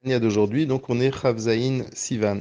D'aujourd'hui, donc on est Chavzaïn Sivan.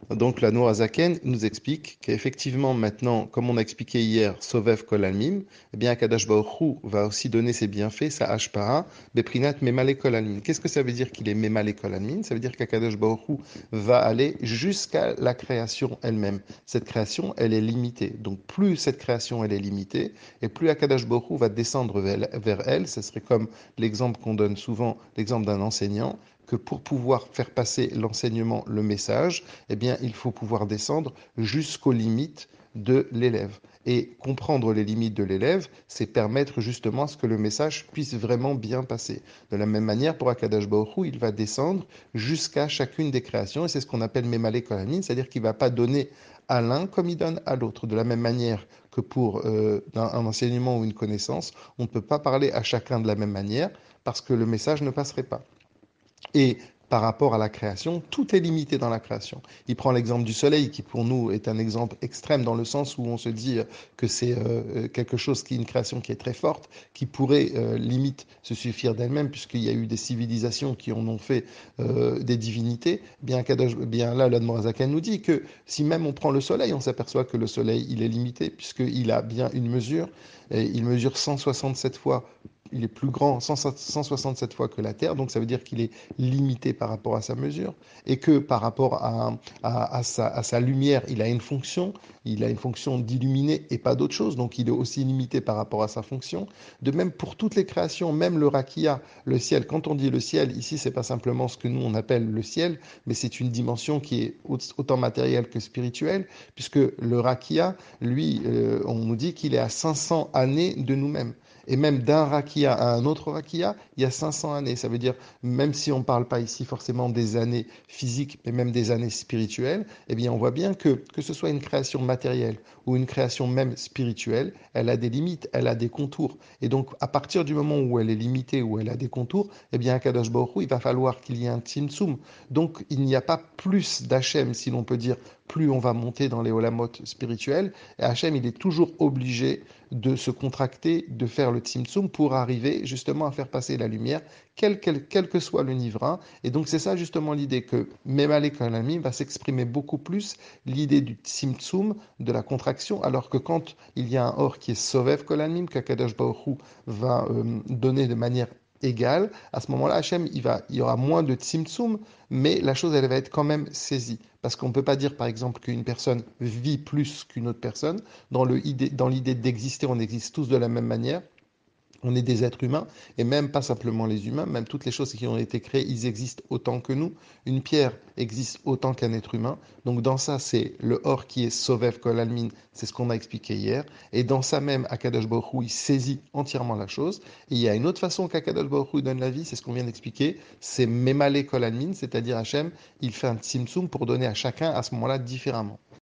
Donc la Nourazaken nous explique qu'effectivement maintenant, comme on a expliqué hier, Sovev Kol Almim, eh bien Akadosh Baruch Hu va aussi donner ses bienfaits, sa Hashpara, Beprinat Memale Kol Almim. Qu'est-ce que ça veut dire qu'il est Memale Kol Almim? Ça veut dire qu'Akadosh Baruch Hu va aller jusqu'à la création elle-même. Cette création, elle est limitée. Donc plus cette création, elle est limitée, et plus Akadosh Baruch Hu va descendre vers elle, ce serait comme l'exemple qu'on donne souvent, l'exemple d'un enseignant, que pour pouvoir faire passer l'enseignement, le message, eh bien, il faut pouvoir descendre jusqu'aux limites de l'élève. Et comprendre les limites de l'élève, c'est permettre justement à ce que le message puisse vraiment bien passer. De la même manière, pour Akadosh Baruch Hu, il va descendre jusqu'à chacune des créations, et c'est ce qu'on appelle Memale Kohanim, c'est-à-dire qu'il ne va pas donner à l'un comme il donne à l'autre. De la même manière que pour un enseignement ou une connaissance, on ne peut pas parler à chacun de la même manière parce que le message ne passerait pas. Et par rapport à la création, tout est limité dans la création. Il prend l'exemple du soleil, qui pour nous est un exemple extrême dans le sens où on se dit que c'est quelque chose qui est une création qui est très forte, qui pourrait limite se suffire d'elle-même, puisqu'il y a eu des civilisations qui en ont fait des divinités. Bien là, l'Admorazakan nous dit que si même on prend le soleil, on s'aperçoit que le soleil, il est limité, puisqu'il a bien une mesure, et il mesure 167 fois il est plus grand 167 fois que la Terre, donc ça veut dire qu'il est limité par rapport à sa mesure, et que par rapport à sa lumière, il a une fonction d'illuminer et pas d'autre chose, donc il est aussi limité par rapport à sa fonction. De même pour toutes les créations, même le rakia, le ciel, quand on dit le ciel, ici c'est pas simplement ce que nous on appelle le ciel, mais c'est une dimension qui est autant matérielle que spirituelle, puisque le rakia, lui, on nous dit qu'il est à 500 années de nous-mêmes. Et même d'un rakia à un autre rakia, il y a 500 années. Ça veut dire, même si on ne parle pas ici forcément des années physiques, mais même des années spirituelles, eh bien, on voit bien que ce soit une création matérielle ou une création même spirituelle, elle a des limites, elle a des contours. Et donc, à partir du moment où elle est limitée, où elle a des contours, eh bien, à Kadosh Baruch Hu, il va falloir qu'il y ait un tzimtzum. Donc, il n'y a pas plus d'Hachem, si l'on peut dire, plus on va monter dans les olamotes spirituels. Et Hachem, il est toujours obligé de se contracter, de faire le tzimtzum pour arriver justement à faire passer la lumière, quel que soit le nivra. Et donc c'est ça justement l'idée que Memale Kohanim va s'exprimer beaucoup plus l'idée du tzimtzum, de la contraction, alors que quand il y a un or qui est Sovev Kohanim, qu'Akadosh Baruch Hu va donner de manière égale, à ce moment-là, Hachem, il y aura moins de tzimtzum, mais la chose, elle va être quand même saisie. Parce qu'on ne peut pas dire, par exemple, qu'une personne vit plus qu'une autre personne. Dans l'idée d'exister, on existe tous de la même manière. On est des êtres humains, et même pas simplement les humains, même toutes les choses qui ont été créées, ils existent autant que nous. Une pierre existe autant qu'un être humain. Donc dans ça, c'est le or qui est Sovev Kol Almin, c'est ce qu'on a expliqué hier. Et dans ça même, Akadosh Baruch Hu, il saisit entièrement la chose. Et il y a une autre façon qu'Akadosh Baruch Hu donne la vie, c'est ce qu'on vient d'expliquer, c'est Memale Kol Almin, c'est-à-dire Hachem, il fait un tzimtzum pour donner à chacun à ce moment-là différemment.